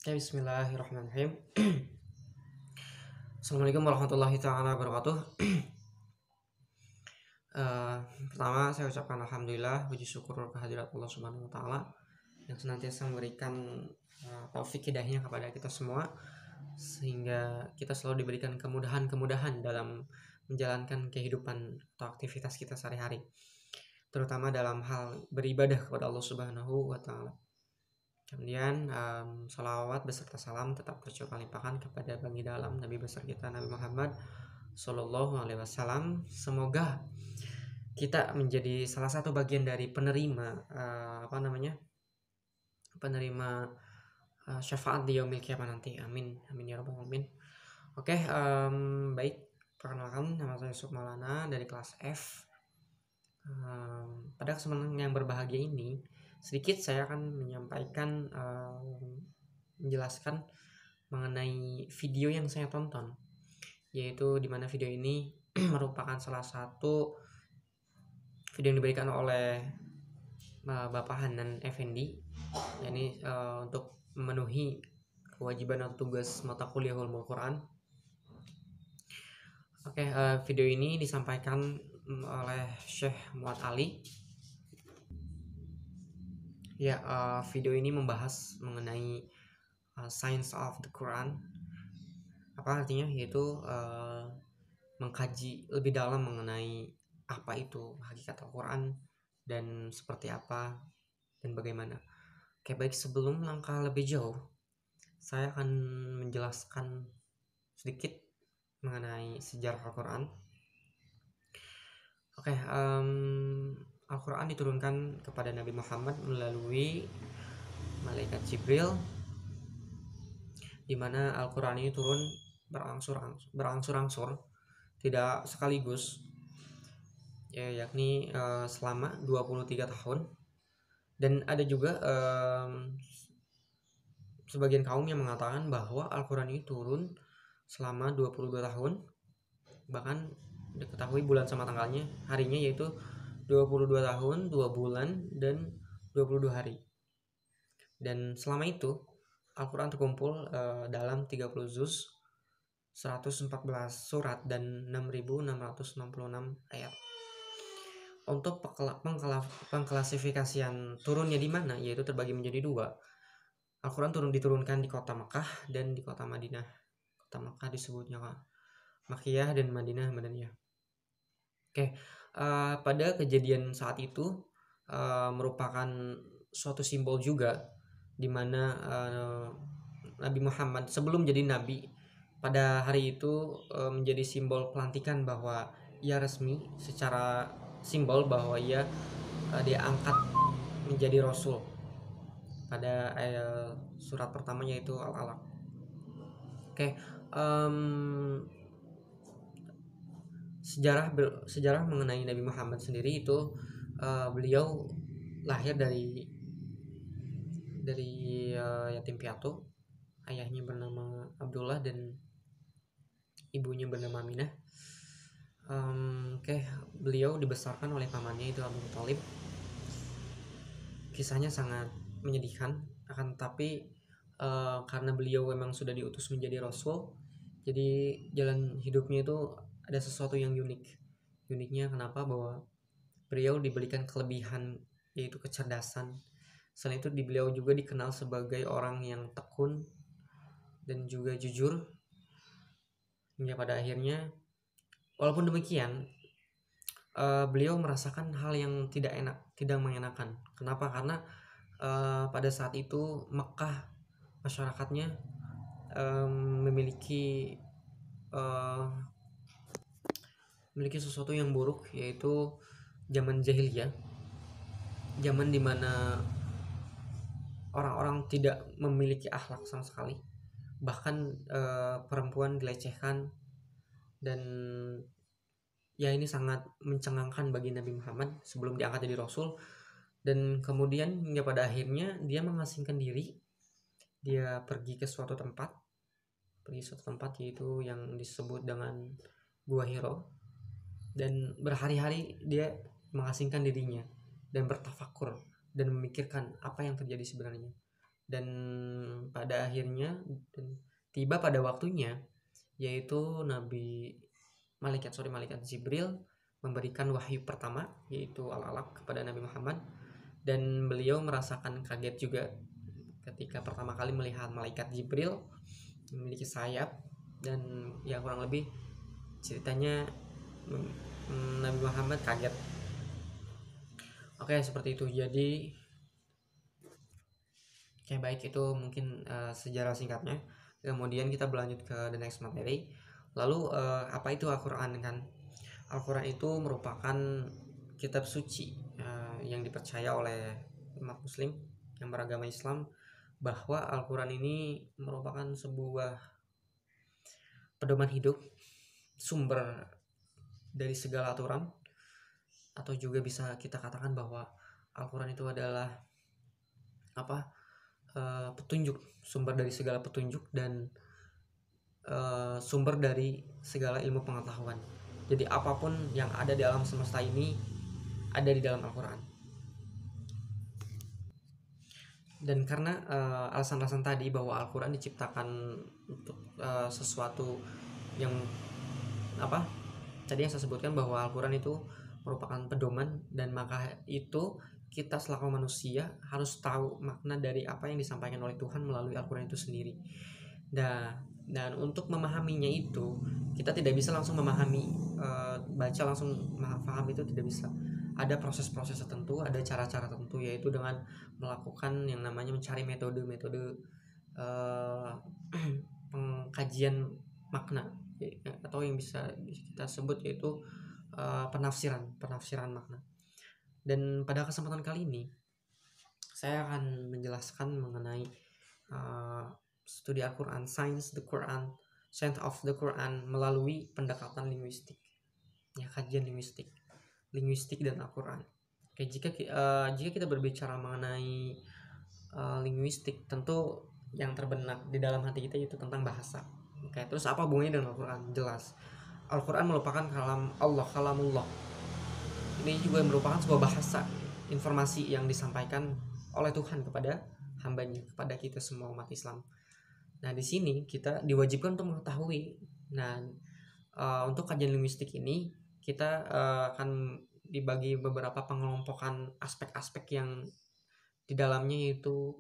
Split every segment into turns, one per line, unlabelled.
Oke, bismillahirrahmanirrahim. Assalamualaikum warahmatullahi taala wabarakatuh. Eh, Pertama saya ucapkan alhamdulillah, puji syukur kehadirat Allah Subhanahu wa taala yang senantiasa memberikan taufik hidayahnya kepada kita semua sehingga kita selalu diberikan kemudahan-kemudahan dalam menjalankan kehidupan atau aktivitas kita sehari-hari, terutama dalam hal beribadah kepada Allah Subhanahu wa taala. Kemudian salawat beserta salam tetap tercurah limpahkan kepada Bani dalam Nabi besar kita Nabi Muhammad Sallallahu Alaihi Wasallam. Semoga kita menjadi salah satu bagian dari penerima penerima syafaat di yaumil kiamat nanti. Amin amin ya rabbal alamin. Oke, baik, perkenalkan nama saya Yusuf Maulana dari kelas F. Pada kesempatan yang berbahagia ini sedikit saya akan menyampaikan menjelaskan mengenai video yang saya tonton, yaitu dimana video ini merupakan salah satu video yang diberikan oleh Bapak Hanan Effendi, yakni untuk memenuhi kewajiban atau tugas mata kuliah Ulumul Quran. Oke, video ini disampaikan oleh Syekh Muhammad Ali. Ya, video ini membahas mengenai science of the Quran. Apa artinya? Yaitu mengkaji lebih dalam mengenai apa itu hakikat Al-Quran dan seperti apa dan bagaimana. Oke, baik, sebelum langkah lebih jauh, saya akan menjelaskan sedikit mengenai sejarah Al-Quran. Oke, Al-Quran diturunkan kepada Nabi Muhammad melalui malaikat Jibril, di mana Al-Quran ini turun berangsur-angsur, tidak sekaligus, ya, yakni selama 23 tahun. Dan ada juga sebagian kaum yang mengatakan bahwa Al-Quran ini turun selama 22 tahun, bahkan diketahui bulan sama tanggalnya, harinya, yaitu 22 tahun, 2 bulan, dan 22 hari. Dan selama itu Al-Quran terkumpul dalam 30 juz, 114 surat, dan 6.666 ayat. Untuk pengklasifikasian turunnya di mana, yaitu terbagi menjadi dua. Al-Quran diturunkan di kota Makkah dan di kota Madinah. Kota Makkah disebutnya Makkiyah dan Madinah Madaniyah. Oke, pada kejadian saat itu merupakan suatu simbol juga, di mana Nabi Muhammad sebelum jadi nabi pada hari itu menjadi simbol pelantikan bahwa ia resmi secara simbol bahwa ia diangkat menjadi rasul pada surat pertamanya, yaitu Al-Alaq. Oke, sejarah mengenai Nabi Muhammad sendiri itu beliau lahir dari yatim piatu. Ayahnya bernama Abdullah dan ibunya bernama Aminah. Oke, beliau dibesarkan oleh pamannya, itu Abu Thalib. Kisahnya sangat menyedihkan, akan tetapi karena beliau memang sudah diutus menjadi rasul, jadi jalan hidupnya itu ada sesuatu yang uniknya. Kenapa? Bahwa beliau diberikan kelebihan, yaitu kecerdasan. Selain itu beliau juga dikenal sebagai orang yang tekun dan juga jujur, hingga pada akhirnya, walaupun demikian, beliau merasakan hal yang tidak mengenakan. Kenapa? Karena pada saat itu Mekah masyarakatnya memiliki sesuatu yang buruk, yaitu zaman jahiliyah, zaman dimana orang-orang tidak memiliki akhlak sama sekali, bahkan perempuan dilecehkan. Dan ya, ini sangat mencengangkan bagi Nabi Muhammad sebelum diangkat jadi rasul. Dan kemudian hingga pada akhirnya dia mengasingkan diri, dia pergi ke suatu tempat yaitu yang disebut dengan Gua Hiro, dan berhari-hari dia mengasingkan dirinya dan bertafakur dan memikirkan apa yang terjadi sebenarnya. Dan pada pada akhirnya dan tiba pada waktunya, yaitu malaikat Jibril memberikan wahyu pertama, yaitu Al-Alaq kepada Nabi Muhammad, dan beliau merasakan kaget juga ketika pertama kali melihat malaikat Jibril memiliki sayap. Dan ya kurang lebih ceritanya Nabi Muhammad kaget. Oke, seperti itu. Jadi baik, itu mungkin sejarah singkatnya. Kemudian kita berlanjut ke the next materi. Lalu apa itu Al-Quran kan? Al-Quran itu merupakan kitab suci yang dipercaya oleh umat muslim yang beragama Islam, bahwa Al-Quran ini merupakan sebuah pedoman hidup, sumber dari segala aturan, atau juga bisa kita katakan bahwa Al-Quran itu adalah petunjuk, sumber dari segala petunjuk, dan sumber dari segala ilmu pengetahuan. Jadi apapun yang ada di alam semesta ini ada di dalam Al-Quran. Dan karena alasan-alasan tadi bahwa Al-Quran diciptakan untuk sesuatu yang tadi yang saya sebutkan, bahwa Al-Quran itu merupakan pedoman, dan maka itu kita selaku manusia harus tahu makna dari apa yang disampaikan oleh Tuhan melalui Al-Quran itu sendiri. Dan untuk memahaminya itu, kita tidak bisa langsung memahami, baca langsung paham itu tidak bisa. Ada proses-proses tertentu, ada cara-cara tertentu, yaitu dengan melakukan yang namanya mencari metode-metode pengkajian makna, atau yang bisa kita sebut yaitu penafsiran makna. Dan pada kesempatan kali ini saya akan menjelaskan mengenai studi Al-Quran, Science of the Quran melalui pendekatan linguistik, kajian linguistik dan Al-Quran. Oke, jika kita berbicara mengenai linguistik, tentu yang terbenak di dalam hati kita itu tentang bahasa. Oke, terus apa hubungannya dengan Al-Quran? Jelas, Al-Quran merupakan kalamullah. Ini juga merupakan sebuah bahasa, informasi yang disampaikan oleh Tuhan kepada hambanya, kepada kita semua umat Islam. Nah, di sini kita diwajibkan untuk mengetahui. Nah, untuk kajian linguistik ini kita akan dibagi beberapa pengelompokan aspek-aspek yang di dalamnya, yaitu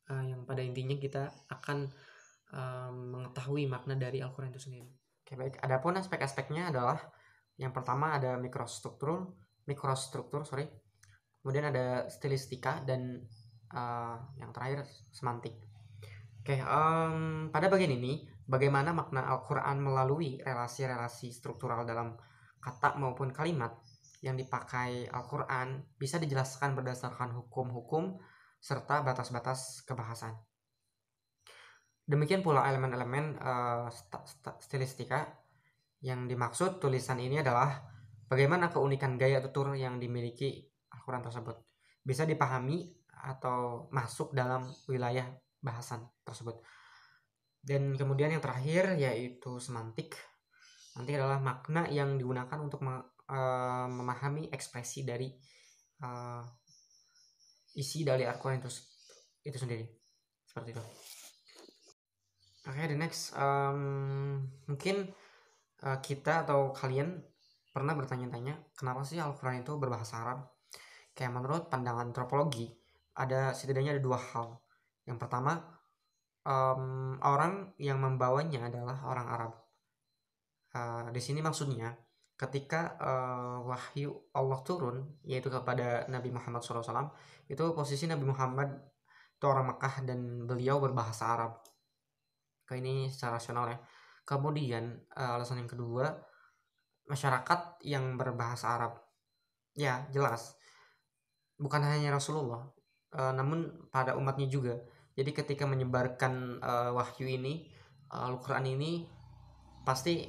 yang pada intinya kita akan mengetahui makna dari Al-Quran itu sendiri. Oke, baik. Adapun aspek-aspeknya adalah, yang pertama ada mikrostruktur, kemudian ada stilistika, dan yang terakhir semantik. Oke, pada bagian ini, bagaimana makna Al-Quran melalui relasi-relasi struktural dalam kata maupun kalimat yang dipakai Al-Quran bisa dijelaskan berdasarkan hukum-hukum serta batas-batas kebahasaan. Demikian pula elemen-elemen stilistika. Yang dimaksud tulisan ini adalah bagaimana keunikan gaya tutur yang dimiliki Al-Quran tersebut bisa dipahami atau masuk dalam wilayah bahasan tersebut. Dan kemudian yang terakhir yaitu semantik. Nanti adalah makna yang digunakan untuk memahami ekspresi dari isi dari Al-Quran itu sendiri. Seperti itu. Oke, the next, mungkin kita atau kalian pernah bertanya-tanya kenapa sih Al-Quran itu berbahasa Arab? Kayak menurut pandangan antropologi, setidaknya ada dua hal. Yang pertama, orang yang membawanya adalah orang Arab. Di sini maksudnya ketika wahyu Allah turun, yaitu kepada Nabi Muhammad SAW, itu posisi Nabi Muhammad itu orang Makkah dan beliau berbahasa Arab. Ini secara rasional ya. Kemudian alasan yang kedua, masyarakat yang berbahasa Arab, ya jelas bukan hanya Rasulullah, namun pada umatnya juga. Jadi ketika menyebarkan wahyu ini, Al-Quran ini, pasti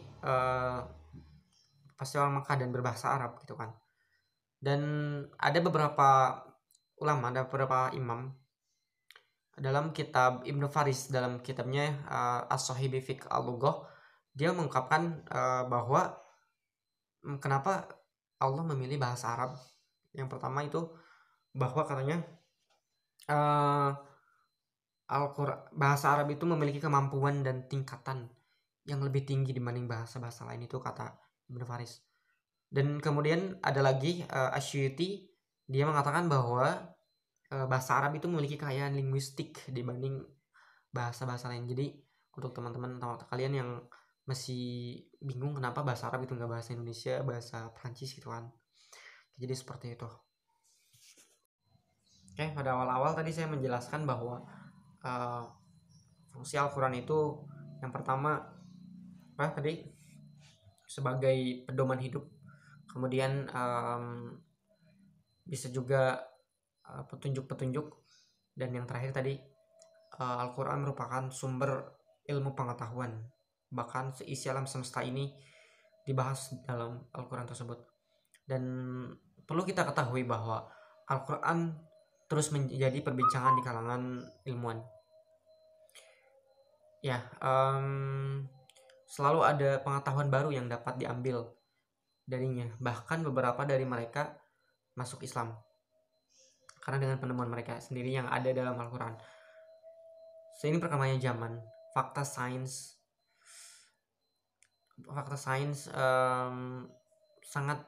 orang Makkah dan berbahasa Arab gitu kan. Dan ada beberapa ulama, ada beberapa imam dalam kitab Ibnu Faris, dalam kitabnya As-Sahibi Fiqh Al-Lughah, dia mengungkapkan bahwa kenapa Allah memilih bahasa Arab. Yang pertama itu bahwa katanya uh, bahasa Arab itu memiliki kemampuan dan tingkatan yang lebih tinggi dibanding bahasa-bahasa lain, itu kata Ibnu Faris. Dan kemudian ada lagi Asyuti, dia mengatakan bahwa bahasa Arab itu memiliki kekayaan linguistik dibanding bahasa-bahasa lain. Jadi untuk teman-teman atau kalian yang masih bingung kenapa bahasa Arab itu nggak bahasa Indonesia, bahasa Prancis gitu kan. Jadi seperti itu. Oke, pada awal-awal tadi saya menjelaskan bahwa fungsi Al-Quran itu yang pertama apa tadi, sebagai pedoman hidup, kemudian bisa juga petunjuk-petunjuk, dan yang terakhir tadi Al-Quran merupakan sumber ilmu pengetahuan. Bahkan seisi alam semesta ini dibahas dalam Al-Quran tersebut. Dan perlu kita ketahui bahwa Al-Quran terus menjadi perbincangan di kalangan ilmuwan. Ya, selalu ada pengetahuan baru yang dapat diambil darinya. Bahkan beberapa dari mereka masuk Islam karena dengan penemuan mereka sendiri yang ada dalam Al-Quran. Seiring perkembangannya zaman, fakta sains sangat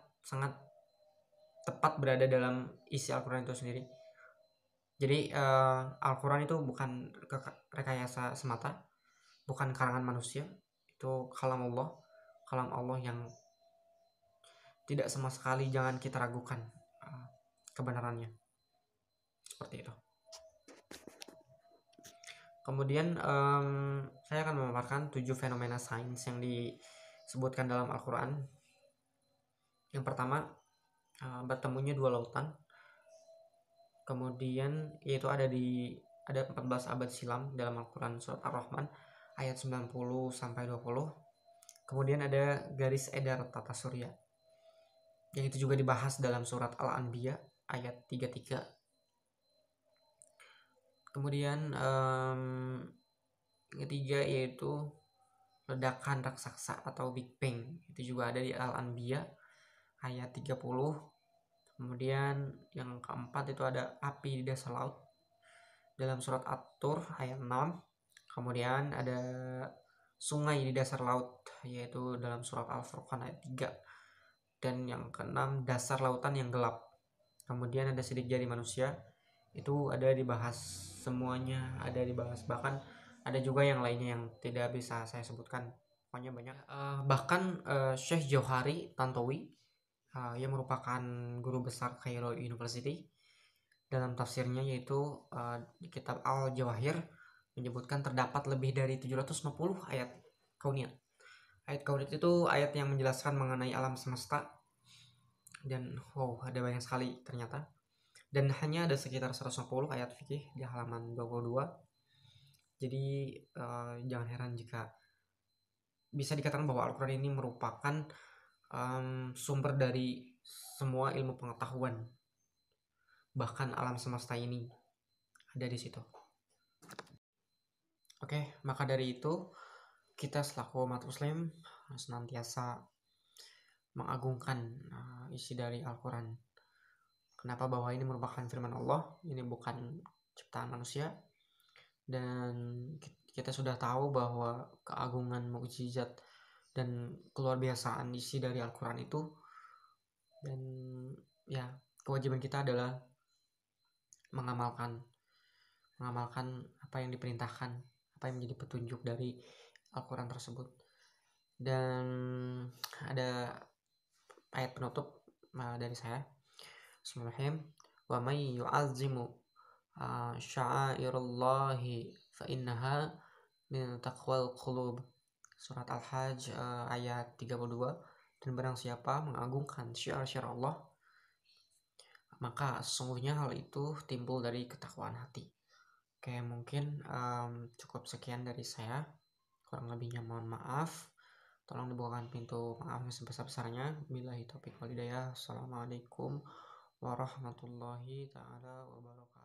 tepat berada dalam isi Al-Quran itu sendiri. Jadi Al-Quran itu bukan rekayasa semata, bukan karangan manusia, itu kalam Allah yang tidak sama sekali jangan kita ragukan kebenarannya. Seperti itu. Kemudian saya akan memaparkan 7 fenomena sains yang disebutkan dalam Al-Quran. Yang pertama, bertemunya dua lautan. Kemudian yaitu ada 14 abad silam dalam Al-Quran surat Ar-Rahman ayat 90 sampai 20. Kemudian ada garis edar tata surya, yang itu juga dibahas dalam surat Al-Anbiya ayat 33. Kemudian ketiga yaitu ledakan raksasa atau Big Bang, itu juga ada di Al-Anbiya ayat 30. Kemudian yang keempat itu ada api di dasar laut dalam surat At-Tur ayat 6. Kemudian ada sungai di dasar laut yaitu dalam surat Al-Furqan ayat 3. Dan yang keenam, dasar lautan yang gelap. Kemudian ada sidik jari manusia, itu ada dibahas, semuanya ada dibahas, bahkan ada juga yang lainnya yang tidak bisa saya sebutkan, pokoknya banyak. Bahkan Syekh Johari Tantowi yang merupakan guru besar Cairo University, dalam tafsirnya yaitu di kitab Al-Jawahir menyebutkan terdapat lebih dari 750 ayat kauniyat. Ayat kauniyat itu ayat yang menjelaskan mengenai alam semesta, dan ada banyak sekali ternyata. Dan hanya ada sekitar 150 ayat fikih di halaman 22. Jadi jangan heran jika bisa dikatakan bahwa Al-Quran ini merupakan sumber dari semua ilmu pengetahuan, bahkan alam semesta ini ada di situ. Oke, maka dari itu kita selaku umat muslim senantiasa mengagungkan isi dari Al-Quran. Kenapa? Bahwa ini merupakan firman Allah, ini bukan ciptaan manusia. Dan kita sudah tahu bahwa keagungan, mukjizat, dan keluar biasaan isi dari Al-Quran itu. Dan ya, kewajiban kita adalah mengamalkan apa yang diperintahkan, apa yang menjadi petunjuk dari Al-Quran tersebut. Dan ada ayat penutup dari saya. Bismillahirrahmanirrahim. Wa may yu'azzimu sya'airallahi fa innaha min taqwal qulub. Surat Al-Hajj ayat 32. Dan barang siapa mengagungkan syiar-syiar Allah, maka sesungguhnya hal itu timbul dari ketakwaan hati. Oke, mungkin cukup sekian dari saya. Kurang lebihnya mohon maaf. Tolong dibukakan pintu maafnya sebesar-besarnya. Billahi taufiq wal hidayah. Assalamualaikum warahmatullahi taala wabarakatuh.